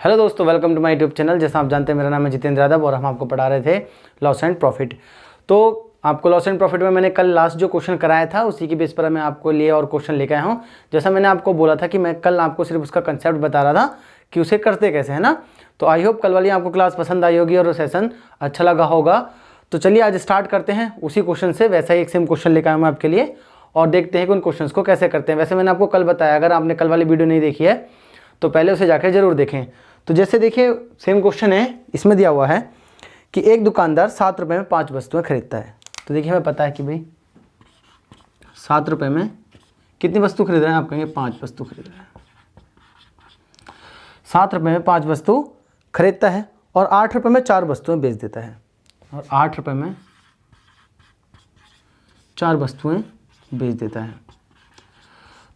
Hello दोस्तों, welcome to my YouTube channel. जैसा आप जानते हैं मेरा नाम है जितेंद्र यादव और हम आपको पढ़ा रहे थे लॉस एंड प्रॉफिट। तो आपको लॉस एंड प्रॉफिट में मैंने कल लास्ट जो क्वेश्चन कराया था उसी की बेस पर मैं आपको लिए और क्वेश्चन लेकर आया हूँ। जैसा मैंने आपको बोला था कि मैं कल आपको सिर्फ उसका कंसेप्ट बता रहा था कि उसे करते कैसे, है ना। तो आई होप कल वाली आपको क्लास पसंद आई होगी और सेशन अच्छा लगा होगा। तो चलिए आज स्टार्ट करते हैं उसी क्वेश्चन से। वैसा ही एक सेम क्वेश्चन लेकर आया मैं आपके लिए और देखते हैं कि उन क्वेश्चंस को कैसे करते हैं। वैसे मैंने आपको कल बताया, अगर आपने कल वाली वीडियो नहीं देखी है तो पहले उसे जाकर जरूर देखें। तो जैसे देखिए सेम क्वेश्चन है, इसमें दिया हुआ है कि एक दुकानदार 7 रुपये में 5 वस्तुएं खरीदता है। तो देखिए हमें पता है कि भाई 7 रुपये में कितनी वस्तु खरीद रहे हैं, आप कहेंगे 5 वस्तु खरीद रहे हैं। 7 रुपये में 5 वस्तु खरीदता है और 8 रुपये में 4 वस्तुएं बेच देता है। और 8 रुपये में 4 वस्तुएं बेच देता है।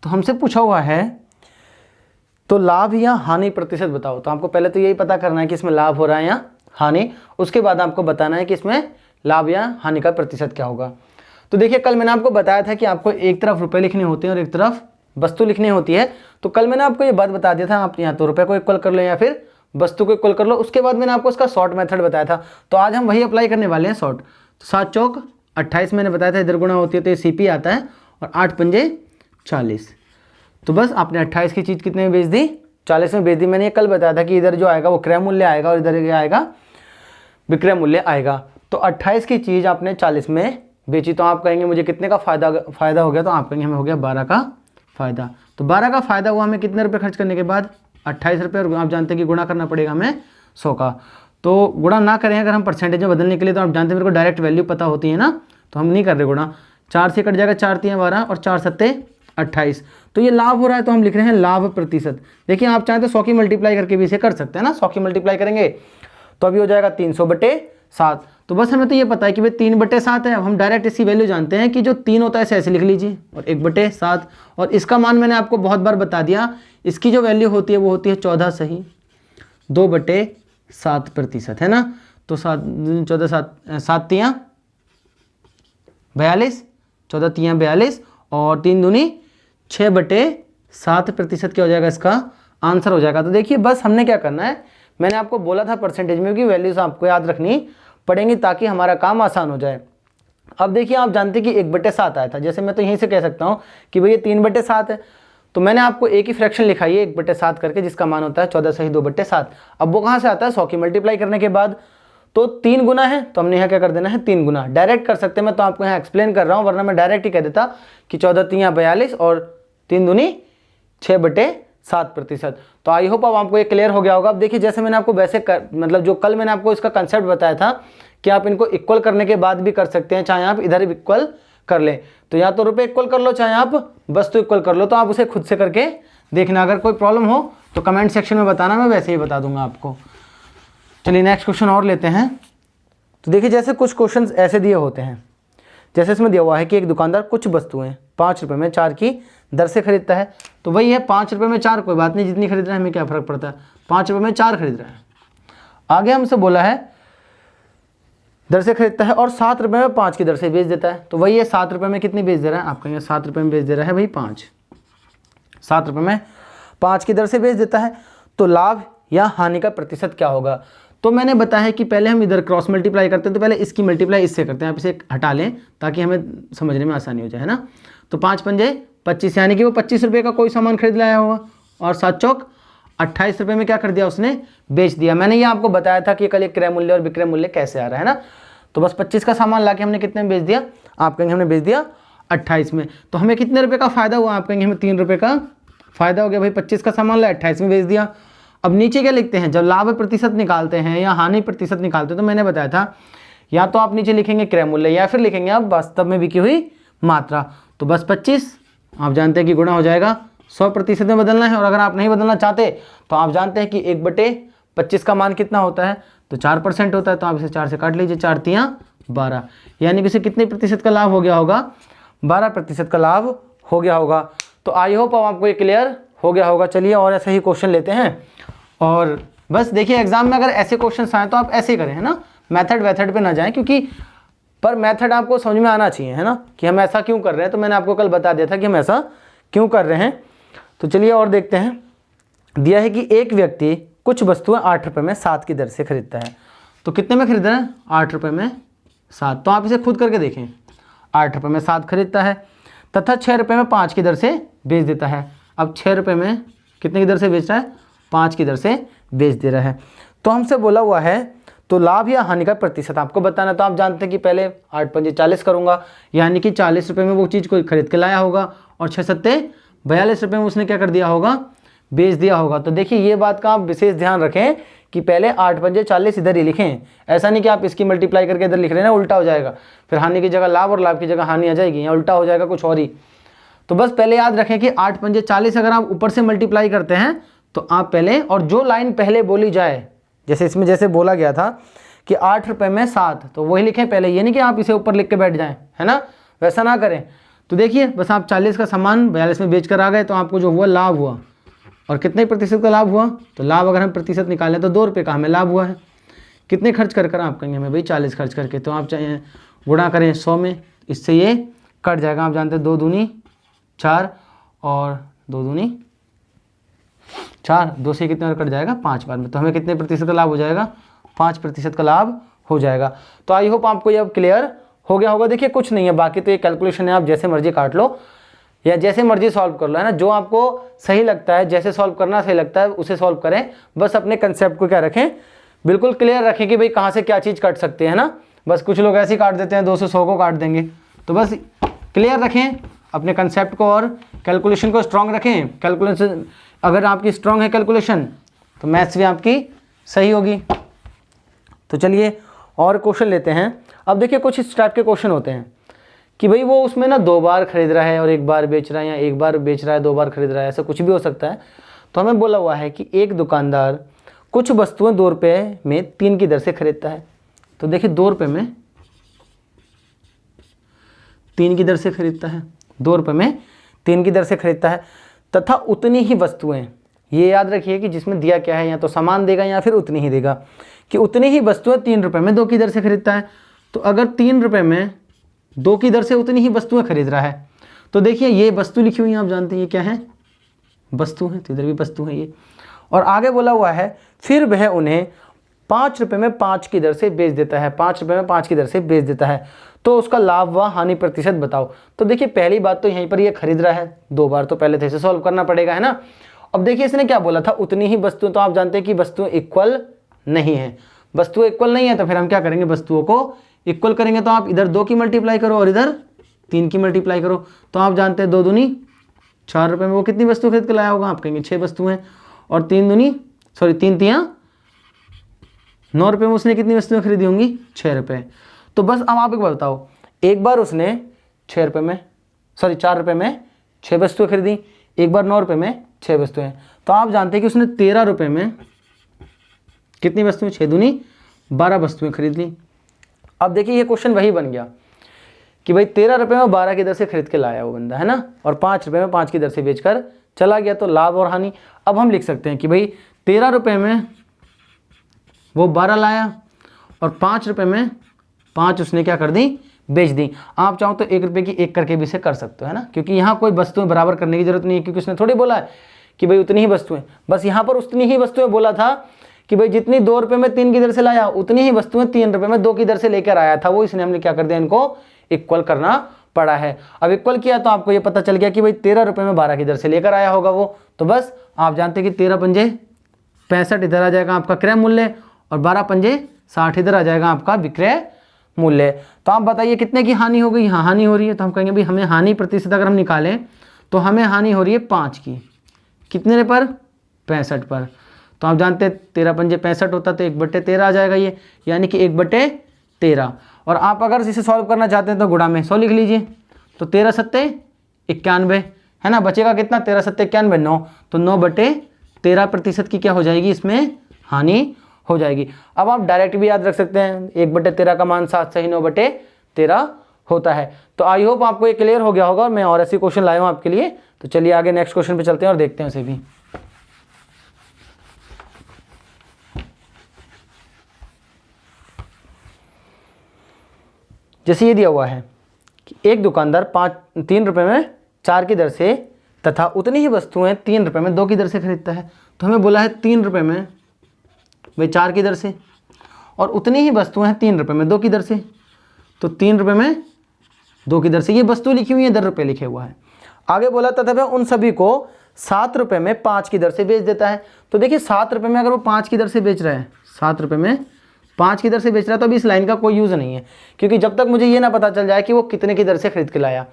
तो हमसे पूछा हुआ है तो लाभ या हानि प्रतिशत बताओ। तो आपको पहले तो यही पता करना है कि इसमें लाभ हो रहा है या हानि, उसके बाद आपको बताना है कि इसमें लाभ या हानि का प्रतिशत क्या होगा। तो देखिए कल मैंने आपको बताया था कि आपको एक तरफ रुपए लिखने होते हैं और एक तरफ वस्तु लिखनी होती है। तो कल मैंने आपको ये बात बता दिया था, आप यहाँ तो रुपए को इक्वल कर लो या फिर वस्तु को इक्वल कर लो। उसके बाद मैंने आपको उसका शॉर्ट मेथड बताया था। तो आज हम वही अप्लाई करने वाले हैं शॉर्ट। तो 7 चौक 28 मैंने बताया था, इधर गुणा होती है तो ये सीपी आता है और 8 पंजे 40। तो बस आपने 28 की चीज़ कितने में बेच दी, 40 में बेच दी। मैंने ये कल बताया था कि इधर जो आएगा वो क्रय मूल्य आएगा और इधर क्या आएगा, विक्रय मूल्य आएगा। तो 28 की चीज़ आपने 40 में बेची तो आप कहेंगे मुझे कितने का फ़ायदा हो गया, तो आप कहेंगे हमें हो गया 12 का फ़ायदा। तो 12 का फ़ायदा हुआ हमें कितने रुपये खर्च करने के बाद, 28 रुपये। और आप जानते हैं कि गुणा करना पड़ेगा हमें 100 का। तो गुणा ना करें अगर हम परसेंटेज में बदलने के लिए, तो आप जानते हैं मेरे को डायरेक्ट वैल्यू पता होती है ना, तो हम नहीं कर रहे गुणा। 4 से कट जाएगा, 4 3 12 और 4 7 28। तो ये लाभ हो रहा है तो हम लिख रहे हैं लाभ प्रतिशत। देखिए आप चाहें तो 100 की मल्टीप्लाई करके भी इसे कर सकते हैं ना। 100 की मल्टीप्लाई करेंगे तो अभी हो जाएगा 300/7। तो बस हमें तो ये पता है कि भाई 3/7 है। अब हम डायरेक्ट इसकी वैल्यू जानते हैं कि जो 3 होता है इसे ऐसे लिख लीजिए और 1/7। और इसका मान मैंने आपको बहुत बार बता दिया, इसकी जो वैल्यू होती है वो होती है 14 सही 2/7% है ना। तो 7 तियाँ 42, 14 तियाँ 42 और 3 दूनी 6/7% क्या हो जाएगा, इसका आंसर हो जाएगा। तो देखिए बस हमने क्या करना है, मैंने आपको बोला था परसेंटेज में कि वैल्यूज आपको याद रखनी पड़ेंगी ताकि हमारा काम आसान हो जाए। अब देखिए आप जानते हैं कि 1/7 आया था, जैसे मैं तो यहीं से कह सकता हूँ कि भाई ये 3/7 है। तो मैंने आपको एक ही फ्रैक्शन लिखा है 1/7 करके, जिसका मान होता है 14 सही 2/7। अब वो कहाँ से आता है, 100 की मल्टीप्लाई करने के बाद। तो 3 गुना है तो हमने यहाँ क्या कर देना है, 3 गुना। डायरेक्ट कर सकते हैं, मैं तो आपको यहाँ एक्सप्लेन कर रहा हूँ, वरना मैं डायरेक्ट ही कह देता कि 14 तियाँ 42 और 3 दूनी 6/7%। तो आई होप अब आपको ये क्लियर हो गया होगा। अब देखिए जैसे मैंने आपको वैसे मतलब जो कल मैंने आपको इसका कंसेप्ट बताया था कि आप इनको इक्वल करने के बाद भी कर सकते हैं, चाहे आप इधर इक्वल कर लें। तो या तो रुपए इक्वल कर लो, चाहे आप वस्तु इक्वल कर लो। तो आप उसे खुद से करके देखना। अगर कोई प्रॉब्लम हो तो कमेंट सेक्शन में बताना, मैं वैसे ही बता दूंगा आपको। चलिए नेक्स्ट क्वेश्चन और लेते हैं। तो देखिए जैसे कुछ क्वेश्चन ऐसे दिए होते हैं, जैसे इसमें दिया हुआ है कि एक दुकानदार कुछ वस्तुएं 5 रुपये में 4 की दर से खरीदता है। तो वही है 5 रुपये में 4, कोई बात नहीं, जितनी खरीद रहा है हमें क्या फ़र्क पड़ता है, 5 रुपये में 4 खरीद रहा है। आगे हमसे बोला है दर से खरीदता है और 7 रुपये में 5 की दर से बेच देता है। तो वही है 7 रुपये में कितनी बेच दे रहा है, आप कहेंगे 7 रुपये में बेच दे रहा है भाई 5। 7 रुपये में 5 की दर से बेच देता है। तो लाभ या हानि का प्रतिशत क्या होगा। तो मैंने बताया है कि पहले हम इधर क्रॉस मल्टीप्लाई करते हैं, तो पहले इसकी मल्टीप्लाई इससे करते हैं। आप इसे हटा लें ताकि हमें समझने में आसानी हो जाए, है ना। तो 5 पंजे 25, यानी कि वो 25 रुपये का कोई सामान खरीद लाया होगा और 7 चौक 28 रुपये में क्या कर दिया, उसने बेच दिया। मैंने ये आपको बताया था कि कल एक क्रय मूल्य और विक्रय मूल्य कैसे आ रहा है ना। तो बस 25 का सामान ला के हमने कितने में बेच दिया, आप कहेंगे हमने बेच दिया 28 में। तो हमें कितने रुपये का फ़ायदा हुआ, आप कहेंगे हमें 3 रुपये का फ़ायदा हो गया। भाई 25 का सामान लाया 28 में बेच दिया। अब नीचे क्या लिखते हैं, जब लाभ प्रतिशत निकालते हैं या हानि प्रतिशत निकालते हैं, तो मैंने बताया था या तो आप नीचे लिखेंगे क्रय मूल्य या फिर लिखेंगे आप वास्तव में बिकी हुई मात्रा। तो बस 25 आप जानते हैं कि गुणा हो जाएगा 100% में बदलना है। और अगर आप नहीं बदलना चाहते तो आप जानते हैं कि 1/25 का मान कितना होता है, तो 4% होता है। तो आप इसे 4 से काट लीजिए, 4 तियाँ 12, यानी कि इसे कितने प्रतिशत का लाभ हो गया होगा, 12% का लाभ हो गया होगा। तो आई होप अब आपको ये क्लियर हो गया होगा। चलिए और ऐसे ही क्वेश्चन लेते हैं। और बस देखिए एग्जाम में अगर ऐसे क्वेश्चन आए तो आप ऐसे करें, है ना, मेथड पे ना जाएं, क्योंकि पर मेथड आपको समझ में आना चाहिए, है ना, कि हम ऐसा क्यों कर रहे हैं। तो मैंने आपको कल बता दिया था कि हम ऐसा क्यों कर रहे हैं। तो चलिए और देखते हैं। दिया है कि एक व्यक्ति कुछ वस्तुएं 8 रुपये में 7 की दर से खरीदता है। तो कितने में खरीद रहा है? 8 रुपये में 7। तो आप इसे खुद करके देखें, 8 रुपये में 7 खरीदता है तथा 6 रुपये में 5 की दर से बेच देता है। अब 6 रुपये में कितने की दर से बेच रहा है? 5 की दर से बेच दे रहा है। तो हमसे बोला हुआ है तो लाभ या हानि का प्रतिशत आपको बताना। तो आप जानते हैं कि पहले 8 पंजे 40 करूँगा, यानी कि 40 रुपये में वो चीज़ को खरीद के लाया होगा और 6 सत्ते 42 रुपये में उसने क्या कर दिया होगा? बेच दिया होगा। तो देखिए ये बात का आप विशेष ध्यान रखें कि पहले 8 पंजे 40 इधर ही लिखें। ऐसा नहीं कि आप इसकी मल्टीप्लाई करके इधर लिख रहे हैं ना, उल्टा हो जाएगा, फिर हानि की जगह लाभ और लाभ की जगह हानि आ जाएगी, या उल्टा हो जाएगा कुछ और ही। तो बस पहले याद रखें कि 8 पंजे 40 अगर आप ऊपर से मल्टीप्लाई करते हैं तो आप पहले, और जो लाइन पहले बोली जाए, जैसे इसमें जैसे बोला गया था कि 8 रुपये में 7, तो वही लिखें पहले, ये नहीं कि आप इसे ऊपर लिख के बैठ जाएं, है ना, वैसा ना करें। तो देखिए बस आप 40 का सामान 42 में बेच कर आ गए, तो आपको जो हुआ लाभ हुआ, और कितने प्रतिशत का लाभ हुआ? तो लाभ अगर हम प्रतिशत निकालें तो 2 रुपये का हमें लाभ हुआ है। कितने खर्च कर कर? आप कहेंगे हमें भाई 40 खर्च करके, तो आप चाहे गुणा करें 100 में, इससे ये कट जाएगा। आप जानते हैं 2 दूनी 4 और 2 दूनी 4, 2 से कितने बार कट जाएगा? 5 बार में। तो हमें कितने प्रतिशत का लाभ हो जाएगा? 5% का लाभ हो जाएगा। तो आई होप आपको ये अब क्लियर हो गया होगा। देखिए कुछ नहीं है, बाकी तो ये कैलकुलेशन है, आप जैसे मर्जी काट लो या जैसे मर्जी सॉल्व कर लो, है ना। जो आपको सही लगता है, जैसे सॉल्व करना सही लगता है उसे सॉल्व करें। बस अपने कंसेप्ट को क्या रखें, बिल्कुल क्लियर रखें कि भाई कहाँ से क्या चीज़ काट सकते हैं ना। बस कुछ लोग ऐसे ही काट देते हैं, 200 100 को काट देंगे। तो बस क्लियर रखें अपने कंसेप्ट को और कैलकुलेशन को स्ट्रॉन्ग रखें। कैलकुलेशन अगर आपकी स्ट्रॉन्ग है कैलकुलेशन, तो मैथ्स भी आपकी सही होगी। तो चलिए और क्वेश्चन लेते हैं। अब देखिए कुछ इस टाइप के क्वेश्चन होते हैं कि भाई वो उसमें ना 2 बार खरीद रहा है और 1 बार बेच रहा है, या 1 बार बेच रहा है 2 बार खरीद रहा है, ऐसा कुछ भी हो सकता है। तो हमें बोला हुआ है कि एक दुकानदार कुछ वस्तुएं 2 रुपये में 3 की दर से खरीदता है। तो देखिए 2 रुपये में 3 की दर से खरीदता है, 2 रुपये में 3 की दर से खरीदता है तथा उतनी ही वस्तुएं, ये याद रखिए कि जिसमें दिया क्या है, या तो सामान देगा या फिर उतनी ही देगा, कि उतनी ही वस्तुएं 3 रुपये में 2 की दर से खरीदता है। तो अगर 3 रुपये में 2 की दर से उतनी ही वस्तुएं खरीद रहा है, तो देखिए ये वस्तु लिखी हुई है, आप जानते हैं ये क्या है? वस्तु है। तो इधर भी वस्तु है ये। और आगे बोला हुआ है फिर वह उन्हें 5 रुपये में 5 की दर से बेच देता है, 5 रुपये में 5 की दर से बेच देता है। तो उसका लाभ व हानि प्रतिशत बताओ। तो देखिए पहली बात तो यहीं पर ये खरीद रहा है 2 बार, तो पहले तो इसे सॉल्व करना पड़ेगा, है ना। अब देखिए इसने क्या बोला था? उतनी ही वस्तुएं। तो आप जानते हैं कि वस्तुएं इक्वल नहीं है, वस्तुएं इक्वल नहीं है, तो फिर हम क्या करेंगे? वस्तुओं को इक्वल करेंगे। तो आप इधर 2 की मल्टीप्लाई करो और इधर 3 की मल्टीप्लाई करो। तो आप जानते हैं 2 दूनी 4 रुपये में वो कितनी वस्तु खरीद के लाया होगा? आप कहेंगे 6 वस्तुएं। और 3 तियाँ 9 रुपये में उसने कितनी वस्तुएं खरीदी होंगी? 6 रुपये। तो बस अब आप एक बात बताओ, एक बार उसने 4 रुपये में 6 वस्तुएं खरीदी, एक बार 9 रुपये में 6 वस्तुएं। तो आप जानते हैं कि उसने 13 रुपये में कितनी वस्तुएं? 6 दूनी 12 वस्तुएं खरीद ली। अब देखिए ये क्वेश्चन वही बन गया कि भाई 13 रुपये में 12 की दर से खरीद के लाया वो बंदा, है ना, और 5 रुपये में 5 की दर से बेचकर चला गया। तो लाभ और हानि। अब हम लिख सकते हैं कि भाई 13 रुपये में वो 12 लाया और 5 रुपये में 5 उसने क्या कर दी? बेच दी। आप चाहो तो 1 रुपये की 1 करके भी इसे कर सकते हो, है ना, क्योंकि यहाँ कोई वस्तुएं बराबर करने की जरूरत नहीं है, क्योंकि उसने थोड़ी बोला है कि भाई उतनी ही वस्तुएं। बस यहाँ पर उतनी ही वस्तुएं बोला था कि भाई जितनी 2 रुपये में 3 की दर से लाया, उतनी ही वस्तुएं 3 रुपये में 2 की दर से लेकर आया था वो, इसने हमने क्या कर दिया? इनको इक्वल करना पड़ा है। अब इक्वल किया तो आपको ये पता चल गया कि भाई 13 रुपये में 12 की दर से लेकर आया होगा वो। तो बस आप जानते हैं कि 13 पंजे 65 इधर आ जाएगा आपका क्रय मूल्य, और 12 पंजे 60 इधर आ जाएगा आपका विक्रय मूल्य। तो आप बताइए कितने की हानि हो गई? यहाँ हानि हो रही है। तो हम कहेंगे भाई हमें हानि प्रतिशत अगर हम निकालें तो हमें हानि हो रही है 5 की। कितने पर? 65 पर। तो आप जानते हैं 13 पंजे 65 होता, तो 1/13 आ जाएगा ये, यानी कि 1/13। और आप अगर इसे सॉल्व करना चाहते हैं तो गुणा में 100 लिख लीजिए। तो 13 सत्ते 91, है ना, बचेगा कितना? 13 सत्ते 91, 9। तो 9/13% की क्या हो जाएगी? इसमें हानि हो जाएगी। अब आप डायरेक्ट भी याद रख सकते हैं, 1/13 का मान 7 सही 9/13 होता है। तो आई होप आपको ये क्लियर हो गया होगा। मैं और ऐसे क्वेश्चन लाया हूँ आपके लिए। तो चलिए आगे नेक्स्ट क्वेश्चन पे चलते हैं और देखते हैं उसे भी। जैसे ये दिया हुआ है कि एक दुकानदार 3 रुपये में 4 की दर से तथा उतनी ही वस्तुएं 3 रुपये में 2 की दर से खरीदता है। तो हमें बोला है 3 रुपये में भाई 4 की दर से, और उतनी ही वस्तुएं हैं 3 रुपये में 2 की दर से, तो 3 रुपये में 2 की दर से ये वस्तु लिखी हुई है, 10 रुपये लिखे हुआ है। आगे बोला तथा वह उन सभी को 7 रुपये में 5 की दर से बेच देता है। तो देखिए 7 रुपये में अगर वो 5 की दर से बेच रहा है, 7 रुपये में 5 की दर से बेच रहा है, तो अभी इस लाइन का कोई यूज़ नहीं है, क्योंकि जब तक मुझे ये ना पता चल जाए कि वो कितने की दर से खरीद के लाया।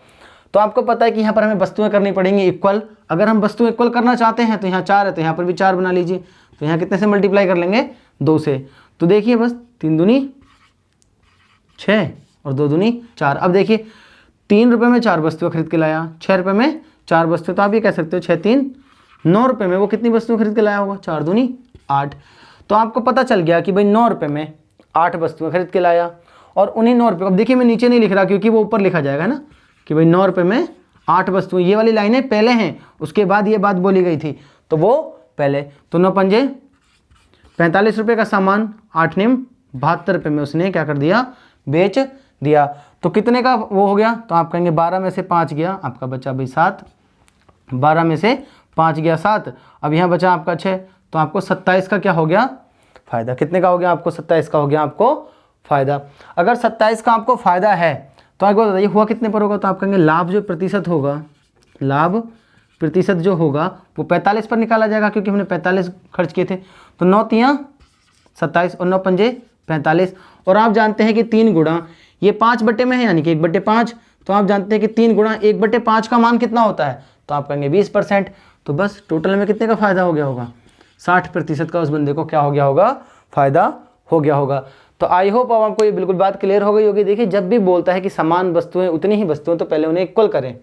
तो आपको पता है कि यहाँ पर हमें वस्तुएं करनी पड़ेंगी इक्वल। अगर हम वस्तु इक्वल करना चाहते हैं तो यहाँ 4 है, तो यहाँ पर भी 4 बना लीजिए। तो यहाँ कितने से मल्टीप्लाई कर लेंगे, 2 से। तो देखिए बस 3 दूनी 6 और 2 दूनी 4। अब देखिए 3 रुपये में 4 वस्तुएं खरीद के लाया, 6 रुपये में 4 वस्तुएं, तो आप ये कह सकते हो 6 3 9 रुपये में वो कितनी वस्तुएं खरीद के लाया होगा, 4 दूनी 8। तो आपको पता चल गया कि भाई 9 रुपये में 8 वस्तुएं खरीद के लाया, और उन्हीं 9 रुपये, अब देखिए मैं नीचे नहीं लिख रहा क्योंकि वो ऊपर लिखा जाएगा ना कि भाई 9 रुपये में 8 वस्तुएं, ये वाली लाइनें पहले हैं, उसके बाद ये बात बोली गई थी, तो वो पहले। तो 9 पंजे 45 रुपये का सामान 8 निम 72 रुपये में उसने क्या कर दिया, बेच दिया। तो कितने का वो हो गया, तो आप कहेंगे 12 में से 5 गया, आपका बचा भाई 7, 12 में से 5 गया 7, अब यहाँ बचा आपका 6, तो आपको 27 का क्या हो गया, फ़ायदा। कितने का हो गया आपको, 27 का हो गया आपको फ़ायदा। अगर 27 का आपको फ़ायदा है तो एक बात बताइए हुआ कितने पर होगा, तो आप कहेंगे लाभ जो प्रतिशत होगा, लाभ प्रतिशत जो होगा वो 45 पर निकाला जाएगा, क्योंकि हमने 45 खर्च किए थे। तो 9 तियाँ 27 और 9 पंजे 45, और आप जानते हैं कि 3 गुणा ये 5 बटे में है, यानी कि 1/5, तो आप जानते हैं कि 3 गुणा 1/5 का मान कितना होता है, तो आप कहेंगे 20%। तो बस टोटल में कितने का फ़ायदा हो गया होगा, 60% का उस बंदे को क्या हो गया होगा, फ़ायदा हो गया होगा। तो आई होप अब आपको ये बिल्कुल बात क्लियर हो गई होगी। देखिए जब भी बोलता है कि समान वस्तुएं उतनी ही वस्तुएं, तो पहले उन्हें इक्वल करें।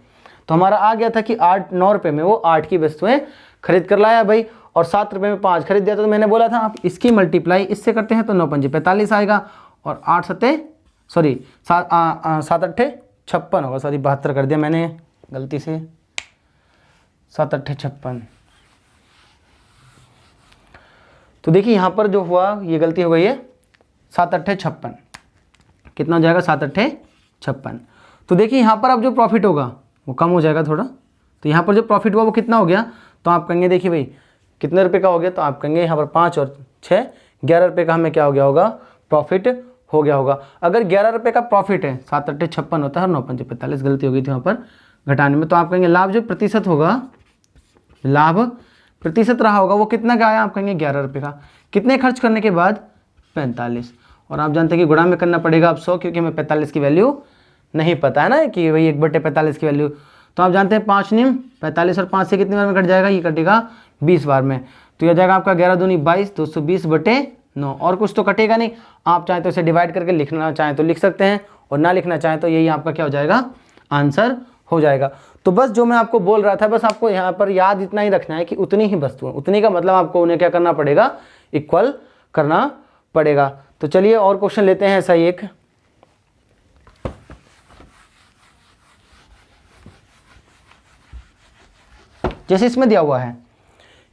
तो हमारा आ गया था कि 9 रुपये में वो 8 की वस्तुएं खरीद कर लाया भाई, और 7 रुपये में 5 खरीद दिया। तो मैंने बोला था आप इसकी मल्टीप्लाई इससे करते हैं तो 9 पंजे 45 आएगा, और 8 सत्ते 7 8 56 होगा, 72 कर दिया मैंने गलती से, 7 8 56। तो देखिए यहाँ पर जो हुआ ये गलती हो गई है, 7 8 56 कितना हो जाएगा, 7 8 56। तो देखिए यहाँ पर अब जो प्रॉफिट होगा वो कम हो जाएगा थोड़ा, तो यहाँ पर जो प्रॉफिट हुआ वो कितना हो गया, तो आप कहेंगे देखिए भाई कितने रुपए का हो गया, तो आप कहेंगे यहाँ पर 5 और 6 11 रुपये का हमें क्या हो गया होगा, प्रॉफिट हो गया होगा। अगर 11 रुपये का प्रॉफिट है, 7 8 56 होता है और 9 पंजे 45, गलती हो गई थी वहाँ पर घटाने में। तो आप कहेंगे लाभ जो प्रतिशत होगा, लाभ प्रतिशत रहा होगा वो कितना का आया, आप कहेंगे 11 रुपये का। कितने खर्च करने के बाद, 45, और आप जानते हैं कि गुणा में करना पड़ेगा अब 100, क्योंकि हमें 45 की वैल्यू नहीं पता है ना कि भाई 1/45 की वैल्यू। तो आप जानते हैं 5 निम 45, और 5 से कितनी बार में कट जाएगा, ये कटेगा 20 बार में। तो यह जाएगा आपका 11 दूनी 22, 220/9, और कुछ तो कटेगा नहीं। आप चाहें तो इसे डिवाइड करके लिखना चाहें तो लिख सकते हैं, और ना लिखना चाहें तो यही आपका क्या हो जाएगा, आंसर हो जाएगा। तो बस जो मैं आपको बोल रहा था, बस आपको यहाँ पर याद इतना ही रखना है कि उतनी ही वस्तुएं, उतनी का मतलब आपको उन्हें क्या करना पड़ेगा, इक्वल करना पड़ेगा। तो चलिए और क्वेश्चन लेते हैं ऐसा ही एक। जैसे इसमें दिया हुआ है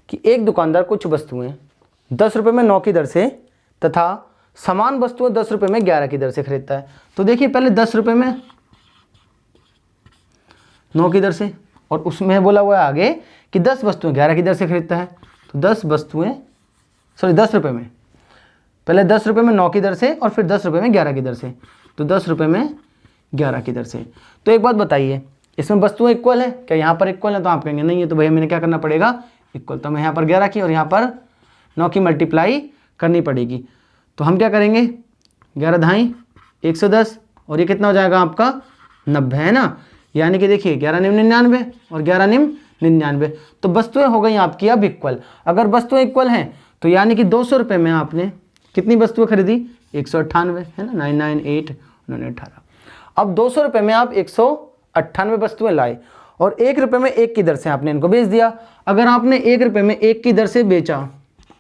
कि एक दुकानदार कुछ वस्तुएं 10 रुपये में 9 की दर से तथा समान वस्तुएं 10 रुपये में 11 की दर से खरीदता है। तो देखिए पहले 10 रुपये में 9 की दर से, और उसमें बोला हुआ है आगे कि 10 वस्तुएं 11 की दर से खरीदता है। तो 10 रुपये में, पहले 10 रुपये में 9 की दर से, और फिर 10 रुपये में 11 की दर से। तो 10 रुपये में 11 की दर से। तो एक बात बताइए, इसमें वस्तुएं इक्वल है क्या, यहाँ पर इक्वल है, तो आप कहेंगे नहीं है, तो भैया मैंने क्या करना पड़ेगा, इक्वल। तो मैं यहाँ पर 11 की और यहाँ पर 9 की मल्टीप्लाई करनी पड़ेगी। तो हम क्या करेंगे, 11 धाई 110, और ये कितना हो जाएगा आपका 90, है ना। यानी कि देखिए 11 निम 99 और 11 निम 99। तो वस्तुएं हो गई आपकी अब इक्वल। अगर वस्तुएं इक्वल हैं तो यानी कि 200 रुपये में आपने कितनी वस्तुएं खरीदी, 198, है ना, 998 18। अब 200 रुपये में आप 198 वस्तुएं लाए, और 1 रुपये में 1 की दर से आपने इनको बेच दिया। अगर आपने 1 रुपये में 1 की दर से बेचा,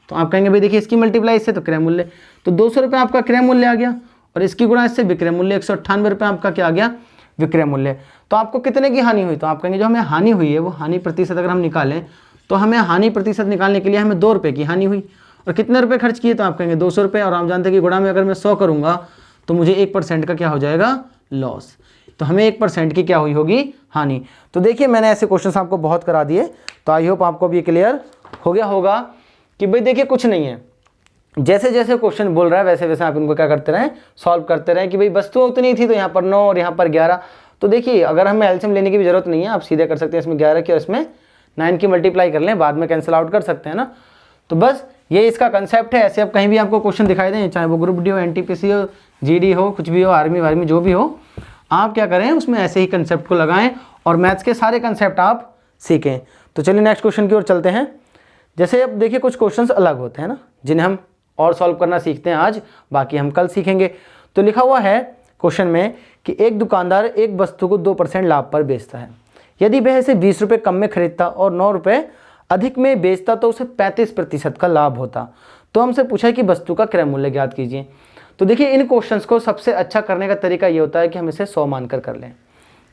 तो आप कहेंगे भाई देखिए इसकी मल्टीप्लाई इससे, तो क्रय मूल्य, तो 200 रुपये आपका क्रय मूल्य आ गया, और इसकी गुणा इससे विक्रय मूल्य, 198 रुपये आपका क्या आ गया, विक्रय मूल्य। तो आपको कितने की हानि हुई, तो आप कहेंगे जो हमें हानि हुई है वो हानि प्रतिशत अगर हम निकालें, तो हमें हानि प्रतिशत निकालने के लिए हमें 2 रुपये की हानि हुई, और कितने रुपए खर्च किए, तो आप कहेंगे 200 रुपये, और आप जानते हैं कि गुणा में अगर मैं 100 करूँगा तो मुझे 1% का क्या हो जाएगा, लॉस। तो हमें 1% की क्या हुई होगी, हानि। तो देखिए मैंने ऐसे क्वेश्चंस आपको बहुत करा दिए, तो आई होप आपको भी क्लियर हो गया होगा कि भाई देखिए कुछ नहीं है, जैसे जैसे क्वेश्चन बोल रहा है वैसे वैसे आप इनको क्या करते रहें, सॉल्व करते रहें कि भाई वस्तु उतनी थी तो यहाँ पर 9 और यहाँ पर 11। तो देखिए अगर हमें एलसीएम लेने की भी जरूरत नहीं है, आप सीधे कर सकते हैं, इसमें 11 की और इसमें 9 की मल्टीप्लाई कर लें, बाद में कैंसिल आउट कर सकते हैं ना। तो बस ये इसका कंसेप्ट है। ऐसे अब कहीं भी आपको क्वेश्चन दिखाई दें, चाहे वो ग्रुप डी हो, एनटीपीसी हो, जीडी हो, कुछ भी हो, आर्मी वार्मी जो भी हो, आप क्या करें उसमें ऐसे ही कंसेप्ट को लगाएं और मैथ्स के सारे कंसेप्ट आप सीखें। तो चलिए नेक्स्ट क्वेश्चन की ओर चलते हैं। जैसे अब देखिए कुछ क्वेश्चंस अलग होते हैं ना, जिन्हें हम और सॉल्व करना सीखते हैं आज, बाकी हम कल सीखेंगे। तो लिखा हुआ है क्वेश्चन में कि एक दुकानदार एक वस्तु को 2% लाभ पर बेचता है। यदि वह इसे 20 रुपये कम में खरीदता और 9 रुपये अधिक में बेचता तो उसे 35% का लाभ होता। तो हमसे पूछा है कि वस्तु का क्रय मूल्य ज्ञात कीजिए। तो देखिए इन क्वेश्चंस को सबसे अच्छा करने का तरीका ये होता है कि हम इसे 100 मानकर कर लें।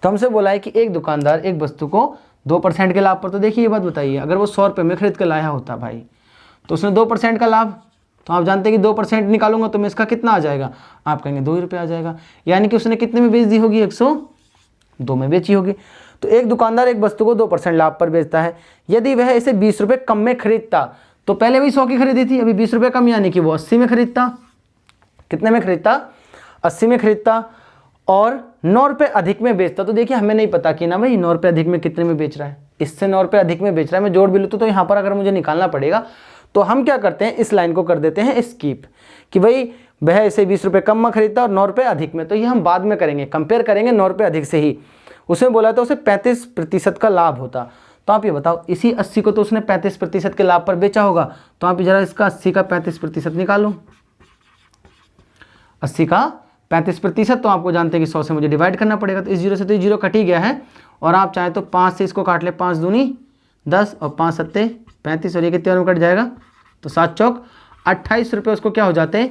तो हमसे बोला है कि एक दुकानदार एक वस्तु को 2% के लाभ पर, तो देखिए ये बात बताइए, अगर वो 100 रुपये में खरीद कर लाया होता भाई, तो उसने 2% का लाभ, तो आप जानते हैं कि 2% निकालूंगा तो मैं इसका कितना आ जाएगा, आप कहेंगे 2 ही रुपये आ जाएगा। यानी कि उसने कितने में बेच दी होगी, 102 में बेची होगी। तो एक दुकानदार एक वस्तु को 2% लाभ पर बेचता है। यदि वह इसे 20 रुपये कम में खरीदता, तो पहले भी 100 की खरीदी थी, अभी 20 रुपये कम, यानी कि वो 80 में खरीदता। कितने में खरीदता, 80 में खरीदता और 9 रुपये अधिक में बेचता। तो देखिए हमें नहीं पता कि ना भाई 9 रुपये अधिक में कितने में बेच रहा है, इससे 9 रुपये अधिक में बेच रहा है, मैं जोड़ भी लूँ तो यहाँ पर अगर मुझे निकालना पड़ेगा तो हम क्या करते हैं, इस लाइन को कर देते हैं स्कीप, कि भाई वह इसे 20 रुपये कम में खरीदता और 9 रुपये अधिक में। तो ये हम बाद में करेंगे, कंपेयर करेंगे 9 रुपये अधिक से ही। उसने बोला था उसे 35% का लाभ होता। तो आप ये बताओ, इसी 80 को तो उसने 35% के लाभ पर बेचा होगा। तो आप जरा इसका 80 का 35% निकालो। 80 का 35%, तो आपको जानते हैं कि 100 से मुझे डिवाइड करना पड़ेगा, तो इस 0 से तो 0 कट ही गया है। और आप चाहें तो 5 से इसको काट ले, 5 दूनी 10 और 5 सत्ते 35, और ये कितने में कट जाएगा, तो 7 चौक 28 रुपये उसको क्या हो जाते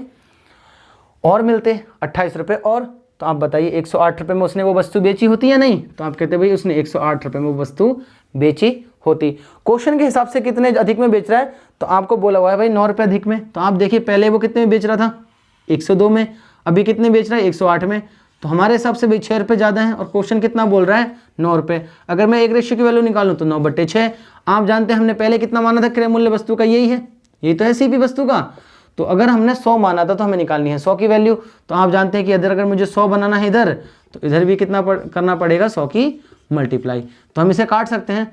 और मिलते, 28 रुपये और। तो आप बताइए 108 रुपये में उसने वो वस्तु बेची होती या नहीं, तो आप कहते भाई उसने 108 रुपये में वो वस्तु बेची होती। क्वेश्चन के हिसाब से कितने अधिक में बेच रहा है, तो आपको बोला हुआ है भाई 9 रुपये अधिक में। तो आप देखिए पहले वो कितने में बेच रहा था, 102 में, अभी कितने बेच रहा है, 108 में। तो हमारे हिसाब से भाई 6 रुपये ज़्यादा है, और क्वेश्चन कितना बोल रहा है, 9 रुपये। अगर मैं एक रेशियो की वैल्यू निकालूँ तो 9/6। आप जानते हैं हमने पहले कितना माना था क्रय मूल्य वस्तु का, यही है, यही तो है सीपी वस्तु का। तो अगर हमने 100 माना था तो हमें निकालनी है 100 की वैल्यू। तो आप जानते हैं कि इधर अगर मुझे 100 बनाना है इधर, तो इधर भी कितना करना पड़ेगा, 100 की मल्टीप्लाई। तो हम इसे काट सकते हैं,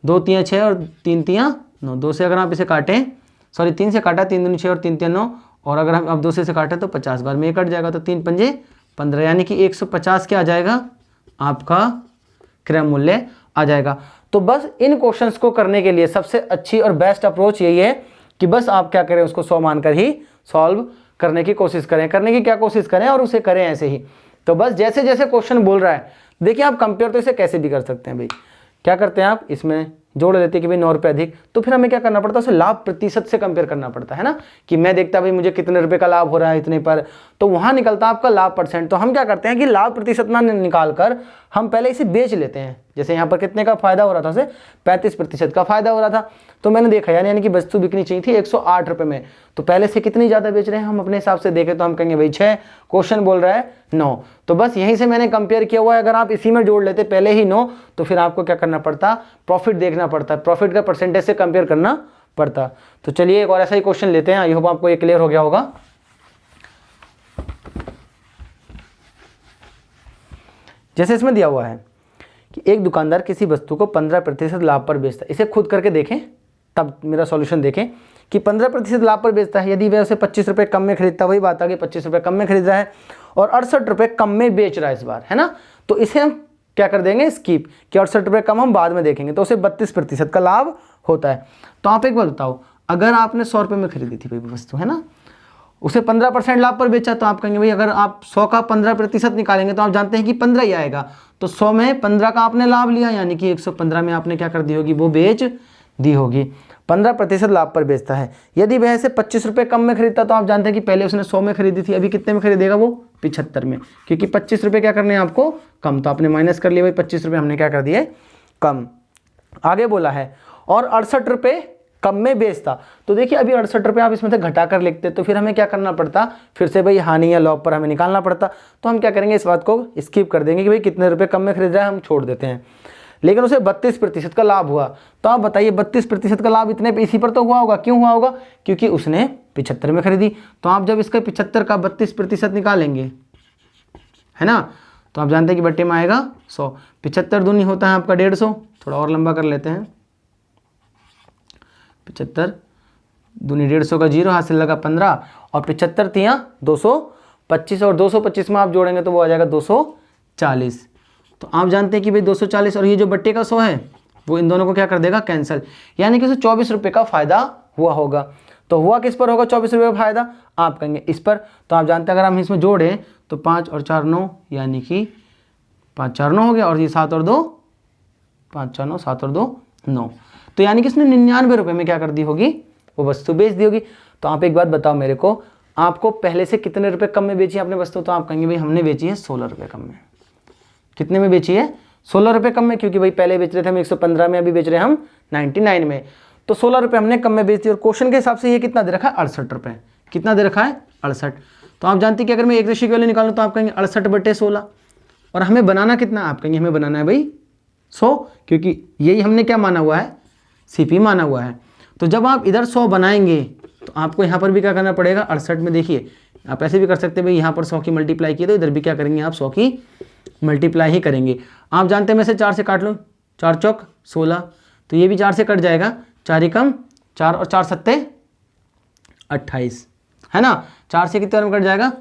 2 तियाँ 6 और 3 तियाँ 9। 2 से अगर आप इसे काटें, सॉरी 3 से काटा, 3 दूनी 6 और 3 तियाँ 9, और अगर हम अब 2 से काटें तो 50 बार में ये कट जाएगा, तो 3 पंजे 15, यानी कि 150 क्या आ जाएगा, आपका क्रय मूल्य आ जाएगा। तो बस इन क्वेश्चंस को करने के लिए सबसे अच्छी और बेस्ट अप्रोच यही है कि बस आप क्या करें, उसको 100 मानकर ही सॉल्व करने की कोशिश करें, करने की क्या कोशिश करें, और उसे करें ऐसे ही। तो बस जैसे जैसे क्वेश्चन बोल रहा है, देखिए आप कंपेयर तो इसे कैसे भी कर सकते हैं भाई। क्या करते हैं आप, इसमें जोड़ देते हैं कि भाई 9 रुपये अधिक, तो फिर हमें क्या करना पड़ता है, उसे लाभ प्रतिशत से कंपेयर करना पड़ता है ना, कि मैं देखता भाई मुझे कितने रुपए का लाभ हो रहा है इतने पर, तो वहाँ निकलता आपका लाभ परसेंट। तो हम क्या करते हैं कि लाभ प्रतिशत ना निकाल कर हम पहले इसे बेच लेते हैं। जैसे यहाँ पर कितने का फायदा हो रहा था, उसे 35% का फायदा हो रहा था। तो मैंने देखा यानी कि वस्तु बिकनी चाहिए थी 108 रुपये में, तो पहले से कितनी ज़्यादा बेच रहे हैं हम अपने हिसाब से देखें तो हम कहेंगे भाई 6, क्वेश्चन बोल रहा है 9, तो बस यहीं से मैंने कंपेयर किया हुआ है। अगर आप इसी में जोड़ लेते पहले ही 9, तो फिर आपको क्या करना पड़ता, प्रॉफिट देखना पड़ता, प्रॉफिट का परसेंटेज से कंपेयर करना पड़ता। तो चलिए एक और ऐसा ही क्वेश्चन लेते हैं, आई होप आपको ये क्लियर हो गया होगा। जैसे इसमें दिया हुआ है कि एक दुकानदार किसी वस्तु को 15% लाभ पर बेचता है। इसे खुद करके देखें तब मेरा सॉल्यूशन देखें कि 15% लाभ पर बेचता है। यदि वह उसे 25 रुपये कम में खरीदता, वही बात आ गई, 25 रुपये कम में खरीद रहा है और 68 रुपये कम में बेच रहा है इस बार, है ना। तो इसे हम क्या कर देंगे, स्कीप, कि 68 रुपये कम हम बाद में देखेंगे, तो उसे 32% का लाभ होता है। तो आप एक बात बताओ, अगर आपने 100 रुपये में खरीदी थी कोई वस्तु, है ना, उसे 15% लाभ पर बेचा, तो आप कहेंगे भाई अगर आप 100 का 15% निकालेंगे तो आप जानते हैं कि 15 ही आएगा। तो 100 में 15 का आपने लाभ लिया, यानी कि 115 में आपने क्या कर दी होगी, वो बेच दी होगी। 15% लाभ पर बेचता है। यदि वह इसे 25 रुपये कम में खरीदता, तो आप जानते हैं कि पहले उसने 100 में खरीदी थी, अभी कितने में खरीदेगा वो, 75 में, क्योंकि 25 रुपये क्या करने हैं आपको, कम, तो आपने माइनस कर लिया भाई, 25 रुपये हमने क्या कर दिए, कम। आगे बोला है और 68 रुपये कम में बेचता। तो देखिए अभी 68 रुपये आप इसमें से घटा कर लिखते, तो फिर हमें क्या करना पड़ता, फिर से भाई हानि या लॉप पर हमें निकालना पड़ता। तो हम क्या करेंगे, इस बात को स्किप कर देंगे कि भाई कितने रुपये कम में खरीद रहा है, हम छोड़ देते हैं। लेकिन उसे 32% का लाभ हुआ। तो आप बताइए 32% का लाभ इतने पे इसी पर तो हुआ होगा, क्यों हुआ होगा, क्योंकि उसने 75 में खरीदी। तो आप जब इसका 75 का 32% निकालेंगे, है ना, तो आप जानते हैं कि बट्टे में आएगा 100। 75 दूनी होता है आपका 150, थोड़ा और लंबा कर लेते हैं। 75 दूनी 150 का 0, हासिल लगा 15, और 75 तियाँ 225, और 225 में आप जोड़ेंगे तो वो आ जाएगा 240। तो आप जानते हैं कि भाई 240 और ये जो बट्टे का 100 है वो इन दोनों को क्या कर देगा, कैंसिल, यानी कि उसे 24 रुपये का फ़ायदा हुआ होगा। तो हुआ किस पर होगा 24 रुपये का फ़ायदा, आप कहेंगे इस पर। तो आप जानते हैं अगर हम इसमें जोड़ें तो 5 और 4 9, यानी कि 5 4 9 हो गया, और ये 7 और 2 5 4 9, 7 और 2 9। तो यानी कि इसने 99 रुपये में क्या कर दी होगी, वो वस्तु बेच दी होगी। तो आप एक बात बताओ मेरे को, आपको पहले से कितने रुपये कम में बेची है आपने वस्तु, तो आप कहेंगे भाई हमने बेची है 16 रुपये कम में। कितने में बेची है, 16 रुपये कम में, क्योंकि भाई पहले बेच रहे थे हम 115 में, अभी बेच रहे हैं हम 99 में, तो 16 रुपये हमने कम में बेच दी। और क्वेश्चन के हिसाब से ये कितना दे रखा है, 68 रुपये। कितना दे रखा है, 68। तो आप जानते हैं कि अगर मैं एक रेशियो की वैल्यू निकालूँ तो आप कहेंगे 68/16, और हमें बनाना कितना, आप कहेंगे हमें बनाना है भाई 100, क्योंकि यही हमने क्या माना हुआ है, CP माना हुआ है। तो जब आप इधर 100 बनाएंगे तो आपको यहाँ पर भी क्या करना पड़ेगा, 68 में। देखिए आप ऐसे भी कर सकते हैं भाई, यहाँ पर 100 की मल्टीप्लाई की तो इधर भी क्या करेंगे आप 100 की मल्टीप्लाई ही करेंगे। आप जानते हैं मैं से 4 से काट लो, 4 चौक 16, तो ये भी 4 से कट जाएगा, 4 एकम 4 और 4 सत्ते 28, है ना। 4 से कितने बार में कट जाएगा,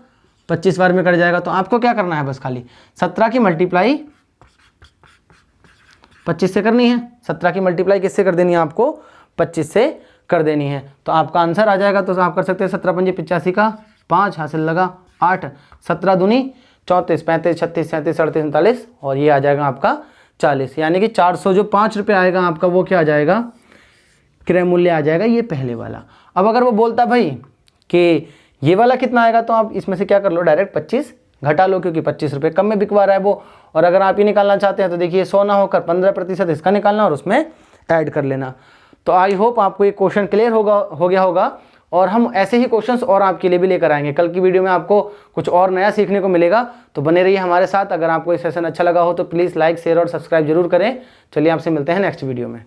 25 बार में कट जाएगा। तो आपको क्या करना है, बस खाली 17 की मल्टीप्लाई 25 से करनी है। 17 की मल्टीप्लाई किससे कर देनी है, आपको 25 से कर देनी है। तो आपका आंसर आ जाएगा। तो आप कर सकते हैं 17 पंजे 85 का 5, हासिल लगा 8, 17 दूनी 34, 35, 36, 37, 38, 39, और ये आ जाएगा आपका 40। यानी कि 400 जो 5 रुपये आएगा आपका, वो क्या आ जाएगा, क्रय मूल्य आ जाएगा, ये पहले वाला। अब अगर वो बोलता भाई कि ये वाला कितना आएगा, तो आप इसमें से क्या कर लो, डायरेक्ट 25 घटा लो, क्योंकि 25 रुपये कम में बिकवा रहा है वो। और अगर आप ये निकालना चाहते हैं तो देखिए 100 ना होकर 15% इसका निकालना और उसमें ऐड कर लेना। तो आई होप आपको ये क्वेश्चन क्लियर हो गया होगा, और हम ऐसे ही क्वेश्चंस और आपके लिए भी लेकर आएंगे। कल की वीडियो में आपको कुछ और नया सीखने को मिलेगा, तो बने रहिए हमारे साथ। अगर आपको ये सेशन अच्छा लगा हो तो प्लीज़ लाइक, शेयर और सब्सक्राइब जरूर करें। चलिए आपसे मिलते हैं नेक्स्ट वीडियो में।